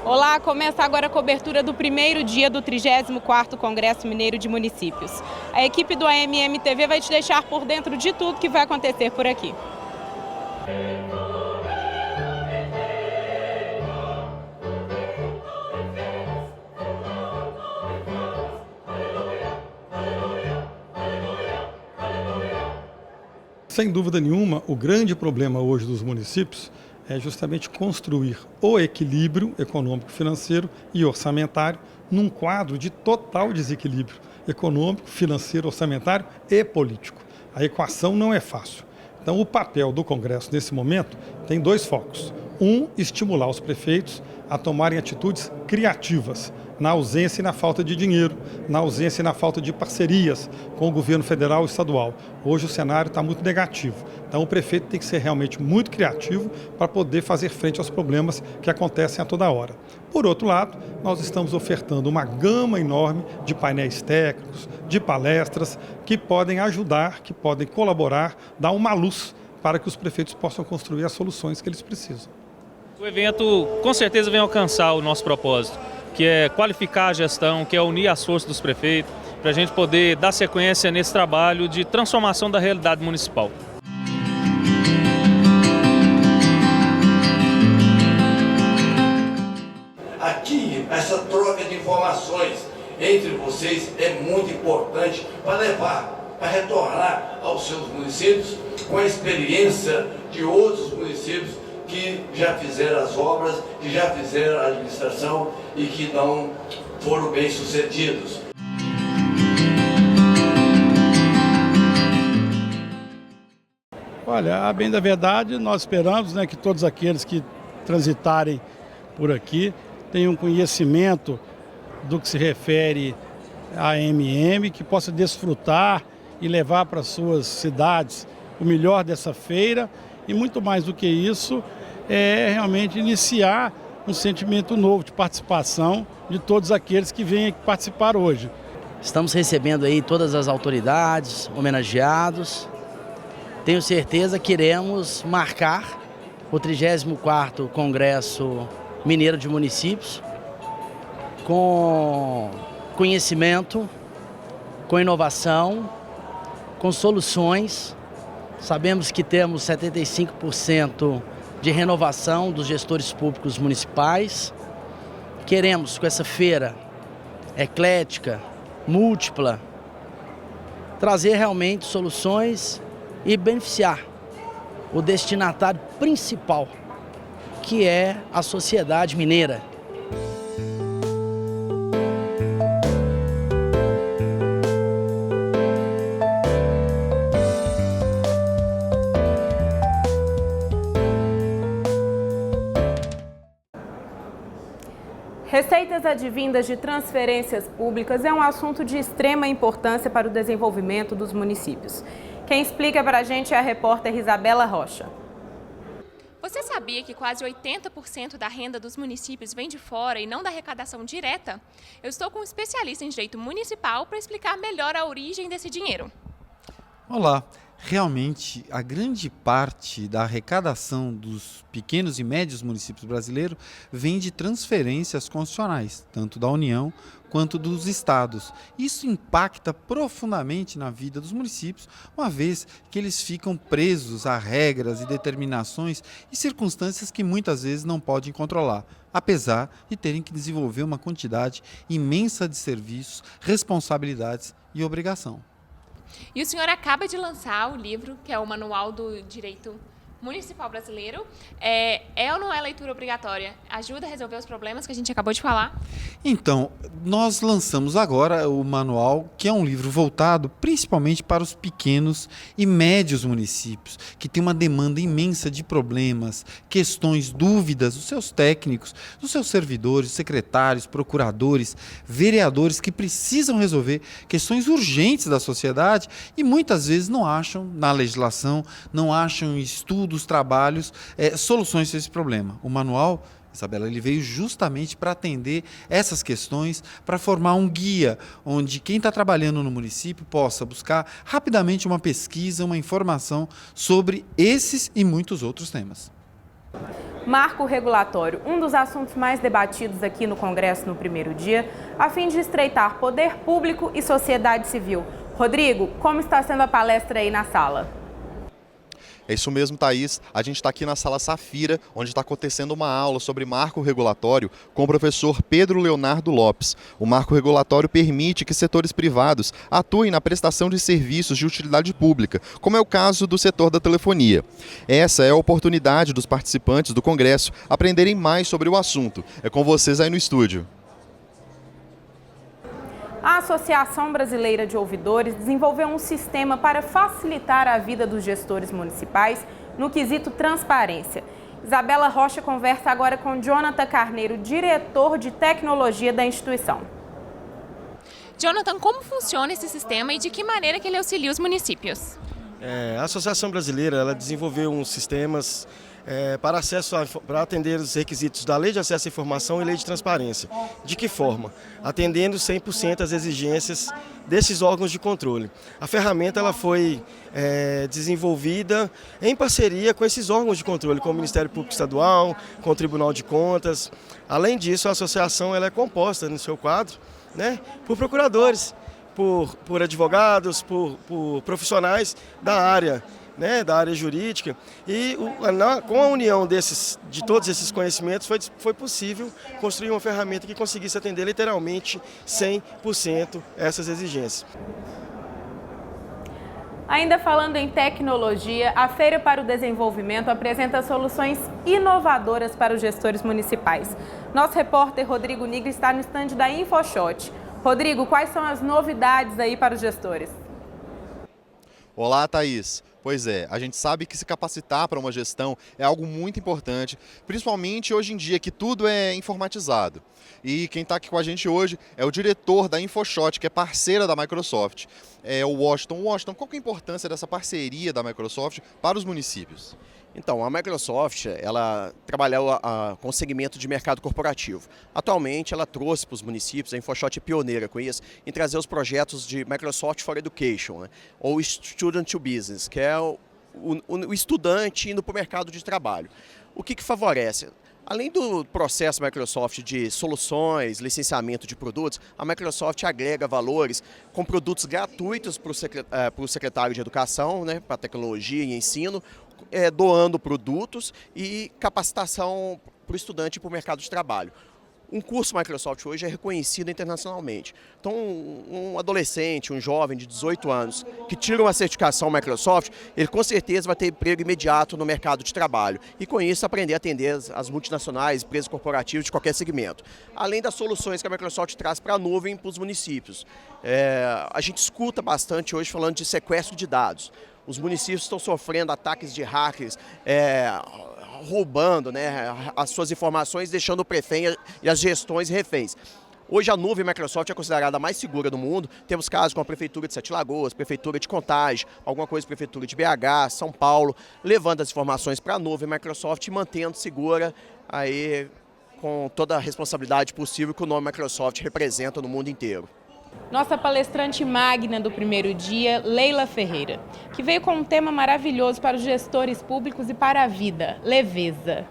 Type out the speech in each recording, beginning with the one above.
Olá, começa agora a cobertura do primeiro dia do 34º Congresso Mineiro de Municípios. A equipe do AMM TV vai te deixar por dentro de tudo que vai acontecer por aqui. Sem dúvida nenhuma, o grande problema hoje dos municípios é justamente construir o equilíbrio econômico, financeiro e orçamentário num quadro de total desequilíbrio econômico, financeiro, orçamentário e político. A equação não é fácil. Então, o papel do Congresso nesse momento tem dois focos. Um, estimular os prefeitos a tomarem atitudes criativas, na ausência e na falta de dinheiro, na ausência e na falta de parcerias com o governo federal e estadual. Hoje o cenário está muito negativo. Então o prefeito tem que ser realmente muito criativo para poder fazer frente aos problemas que acontecem a toda hora. Por outro lado, nós estamos ofertando uma gama enorme de painéis técnicos, de palestras que podem ajudar, que podem colaborar, dar uma luz para que os prefeitos possam construir as soluções que eles precisam. O evento com certeza vem alcançar o nosso propósito, que é qualificar a gestão, que é unir as forças dos prefeitos, para a gente poder dar sequência nesse trabalho de transformação da realidade municipal. Aqui, essa troca de informações entre vocês é muito importante para levar, para retornar aos seus municípios com a experiência de outros municípios que já fizeram as obras, que já fizeram a administração e que não foram bem sucedidos. Olha, a bem da verdade, nós esperamos, que todos aqueles que transitarem por aqui tenham conhecimento do que se refere à AMM, que possa desfrutar e levar para suas cidades o melhor dessa feira e muito mais do que isso, é realmente iniciar um sentimento novo de participação de todos aqueles que vêm aqui participar hoje. Estamos recebendo aí todas as autoridades, homenageados. Tenho certeza que iremos marcar o 34º Congresso Mineiro de Municípios com conhecimento, com inovação, com soluções. Sabemos que temos 75% de renovação dos gestores públicos municipais. Queremos, com essa feira eclética, múltipla, trazer realmente soluções e beneficiar o destinatário principal, que é a sociedade mineira. Receitas advindas de transferências públicas é um assunto de extrema importância para o desenvolvimento dos municípios. Quem explica para a gente é a repórter Isabela Rocha. Você sabia que quase 80% da renda dos municípios vem de fora e não da arrecadação direta? Eu estou com um especialista em direito municipal para explicar melhor a origem desse dinheiro. Olá! Realmente, a grande parte da arrecadação dos pequenos e médios municípios brasileiros vem de transferências constitucionais, tanto da União quanto dos estados. Isso impacta profundamente na vida dos municípios, uma vez que eles ficam presos a regras e determinações e circunstâncias que muitas vezes não podem controlar, apesar de terem que desenvolver uma quantidade imensa de serviços, responsabilidades e obrigação. E o senhor acaba de lançar o livro, que é o Manual do Direito Municipal Brasileiro. É ou não é leitura obrigatória? Ajuda a resolver os problemas que a gente acabou de falar? Então, nós lançamos agora o manual, que é um livro voltado principalmente para os pequenos e médios municípios, que tem uma demanda imensa de problemas, questões, dúvidas dos seus técnicos, dos seus servidores, secretários, procuradores, vereadores que precisam resolver questões urgentes da sociedade e muitas vezes não acham na legislação, não acham em estudos, trabalhos, soluções para esse problema. O manual, Isabela, ele veio justamente para atender essas questões, para formar um guia onde quem está trabalhando no município possa buscar rapidamente uma pesquisa, uma informação sobre esses e muitos outros temas. marco regulatório, um dos assuntos mais debatidos aqui no Congresso no primeiro dia, a fim de estreitar poder público e sociedade civil. Rodrigo, como está sendo a palestra aí na sala? É isso mesmo, Thaís. A gente está aqui na Sala Safira, onde está acontecendo uma aula sobre marco regulatório com o professor Pedro Leonardo Lopes. O marco regulatório permite que setores privados atuem na prestação de serviços de utilidade pública, como é o caso do setor da telefonia. Essa é a oportunidade dos participantes do Congresso aprenderem mais sobre o assunto. É com vocês aí no estúdio. A Associação Brasileira de Ouvidores desenvolveu um sistema para facilitar a vida dos gestores municipais no quesito transparência. Isabela Rocha conversa agora com Jonathan Carneiro, diretor de tecnologia da instituição. Jonathan, como funciona esse sistema e de que maneira que ele auxilia os municípios? A Associação Brasileira ela desenvolveu uns sistemas para atender os requisitos da Lei de Acesso à Informação e Lei de Transparência. De que forma? Atendendo 100% às exigências desses órgãos de controle. A ferramenta ela foi desenvolvida em parceria com esses órgãos de controle, com o Ministério Público Estadual, com o Tribunal de Contas. Além disso, a associação ela é composta no seu quadro, né, por procuradores, por advogados, por profissionais da área, né, da área jurídica, e com a união de todos esses conhecimentos foi possível construir uma ferramenta que conseguisse atender literalmente 100% essas exigências. Ainda falando em tecnologia, a Feira para o Desenvolvimento apresenta soluções inovadoras para os gestores municipais. Nosso repórter Rodrigo Nigri está no estande da InfoShot. Rodrigo, quais são as novidades aí para os gestores? Olá, Thaís. Pois é, a gente sabe que se capacitar para uma gestão é algo muito importante, principalmente hoje em dia que tudo é informatizado. E quem está aqui com a gente hoje é o diretor da InfoShot, que é parceira da Microsoft, é o Washington. Washington, qual que é a importância dessa parceria da Microsoft para os municípios? Então, a Microsoft, ela trabalhou com o segmento de mercado corporativo. Atualmente, ela trouxe para os municípios, a InfoShot é pioneira com isso, em trazer os projetos de Microsoft for Education, né? Ou Student to Business, que é o estudante indo para o mercado de trabalho. O que favorece? Além do processo Microsoft de soluções, licenciamento de produtos, a Microsoft agrega valores com produtos gratuitos para o secretário de Educação, né, para tecnologia e ensino, doando produtos e capacitação para o estudante e para o mercado de trabalho. Um curso Microsoft hoje é reconhecido internacionalmente. Então, um adolescente, um jovem de 18 anos que tira uma certificação Microsoft, ele com certeza vai ter emprego imediato no mercado de trabalho. E com isso aprender a atender as multinacionais, empresas corporativas de qualquer segmento. Além das soluções que a Microsoft traz para a nuvem para os municípios. A gente escuta bastante hoje falando de sequestro de dados. Os municípios estão sofrendo ataques de hackers, roubando, né, as suas informações, deixando o prefeito e as gestões reféns. Hoje a nuvem Microsoft é considerada a mais segura do mundo. Temos casos com a Prefeitura de Sete Lagoas, Prefeitura de Contagem, alguma coisa Prefeitura de BH, São Paulo, levando as informações para a nuvem Microsoft e mantendo segura aí com toda a responsabilidade possível que o nome Microsoft representa no mundo inteiro. Nossa palestrante magna do primeiro dia, Leila Ferreira, que veio com um tema maravilhoso para os gestores públicos e para a vida, leveza.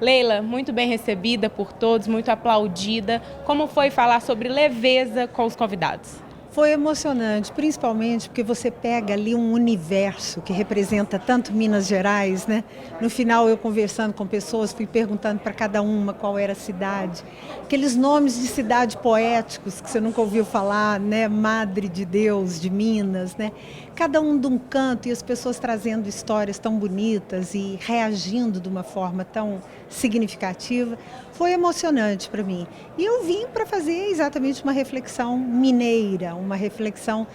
Leila, muito bem recebida por todos, muito aplaudida. Como foi falar sobre leveza com os convidados? Foi emocionante, principalmente porque você pega ali um universo que representa tanto Minas Gerais, né? No final, eu conversando com pessoas, fui perguntando para cada uma qual era a cidade. Aqueles nomes de cidade poéticos que você nunca ouviu falar, né? Madre de Deus, de Minas, né? Cada um de um canto e as pessoas trazendo histórias tão bonitas e reagindo de uma forma tão significativa. Foi emocionante para mim. E eu vim para fazer exatamente uma reflexão mineira, uma reflexão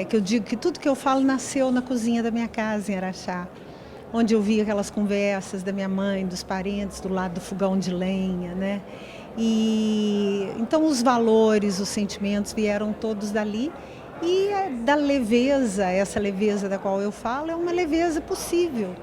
que eu digo que tudo que eu falo nasceu na cozinha da minha casa em Araxá, onde eu vi aquelas conversas da minha mãe, dos parentes, do lado do fogão de lenha, né? E então os valores, os sentimentos vieram todos dali. E da leveza, essa leveza da qual eu falo, é uma leveza possível,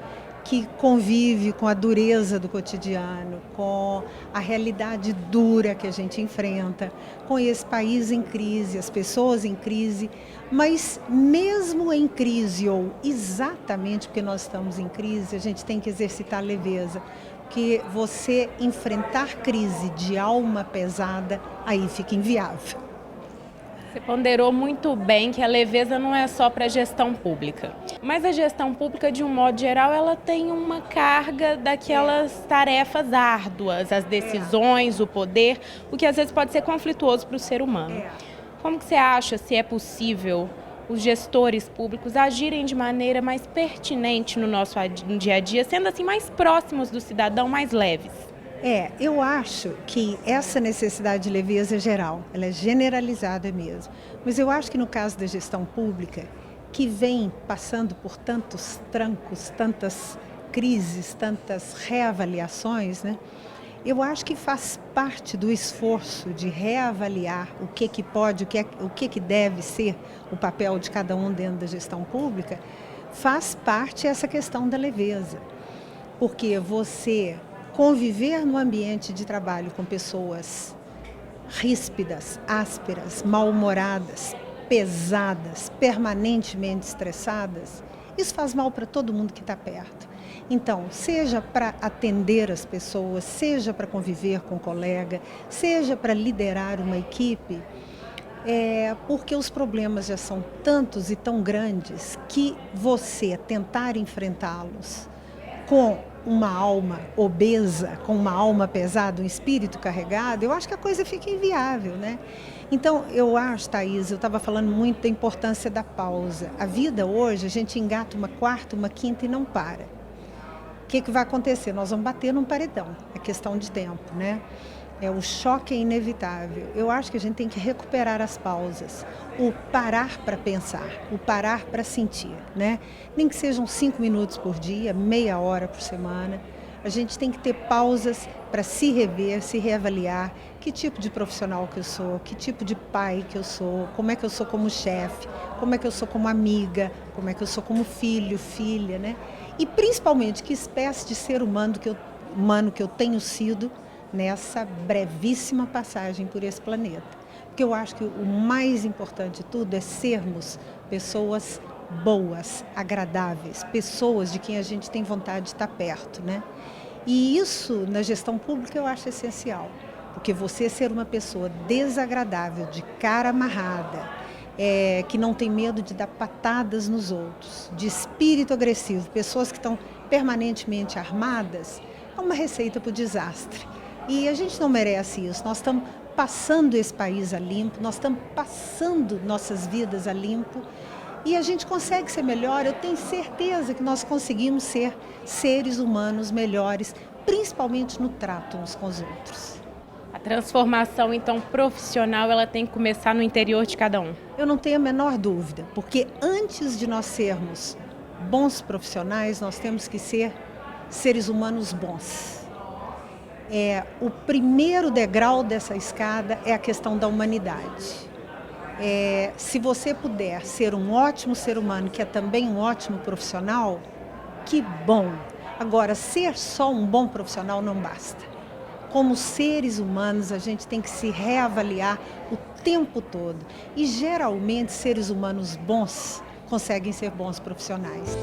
que convive com a dureza do cotidiano, com a realidade dura que a gente enfrenta, com esse país em crise, as pessoas em crise, mas mesmo em crise, ou exatamente porque nós estamos em crise, a gente tem que exercitar a leveza, que você enfrentar crise de alma pesada, aí fica inviável. Você ponderou muito bem que a leveza não é só para a gestão pública. Mas a gestão pública, de um modo geral, ela tem uma carga daquelas tarefas árduas, as decisões, o poder, o que às vezes pode ser conflituoso para o ser humano. Como que você acha, se é possível, os gestores públicos agirem de maneira mais pertinente no nosso dia a dia, sendo assim mais próximos do cidadão, mais leves? Eu acho que essa necessidade de leveza é geral, ela é generalizada mesmo. Mas eu acho que no caso da gestão pública, que vem passando por tantos trancos, tantas crises, tantas reavaliações, né? Eu acho que faz parte do esforço de reavaliar o que pode, o que deve ser o papel de cada um dentro da gestão pública, faz parte essa questão da leveza. Porque você conviver no ambiente de trabalho com pessoas ríspidas, ásperas, mal-humoradas, pesadas, permanentemente estressadas, isso faz mal para todo mundo que está perto. Então, seja para atender as pessoas, seja para conviver com um colega, seja para liderar uma equipe, porque os problemas já são tantos e tão grandes que você tentar enfrentá-los com uma alma obesa, com uma alma pesada, um espírito carregado, eu acho que a coisa fica inviável, né? Então, eu acho, Thaís, eu estava falando muito da importância da pausa. A vida hoje, a gente engata uma quarta, uma quinta e não para. O que vai acontecer? Nós vamos bater num paredão, é questão de tempo, né? O choque é inevitável. Eu acho que a gente tem que recuperar as pausas, o parar para pensar, o parar para sentir, né? Nem que sejam 5 minutos por dia, meia hora por semana. A gente tem que ter pausas para se rever, se reavaliar. Que tipo de profissional que eu sou, que tipo de pai que eu sou, como é que eu sou como chefe, como é que eu sou como amiga, como é que eu sou como filho, filha, né? E principalmente que espécie de ser humano que eu tenho sido nessa brevíssima passagem por esse planeta. Porque eu acho que o mais importante de tudo é sermos pessoas boas, agradáveis, pessoas de quem a gente tem vontade de estar perto, né? E isso, na gestão pública, eu acho essencial. Porque você ser uma pessoa desagradável, de cara amarrada, que não tem medo de dar patadas nos outros, de espírito agressivo, pessoas que estão permanentemente armadas, é uma receita para o desastre. E a gente não merece isso. Nós estamos passando esse país a limpo, nós estamos passando nossas vidas a limpo e a gente consegue ser melhor. Eu tenho certeza que nós conseguimos ser seres humanos melhores, principalmente no trato uns com os outros. A transformação, então, profissional, ela tem que começar no interior de cada um. Eu não tenho a menor dúvida, porque antes de nós sermos bons profissionais, nós temos que ser seres humanos bons. O primeiro degrau dessa escada é a questão da humanidade. Se você puder ser um ótimo ser humano, que é também um ótimo profissional, que bom. Agora, ser só um bom profissional não basta. Como seres humanos, a gente tem que se reavaliar o tempo todo. E, geralmente, seres humanos bons conseguem ser bons profissionais.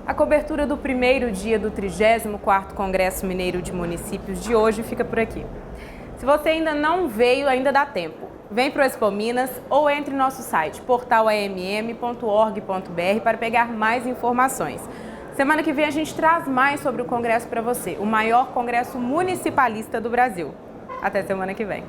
A cobertura do primeiro dia do 34º Congresso Mineiro de Municípios de hoje fica por aqui. Se você ainda não veio, ainda dá tempo. Vem para o Expo Minas ou entre no nosso site portalamm.org.br para pegar mais informações. Semana que vem a gente traz mais sobre o Congresso para você, o maior congresso municipalista do Brasil. Até semana que vem.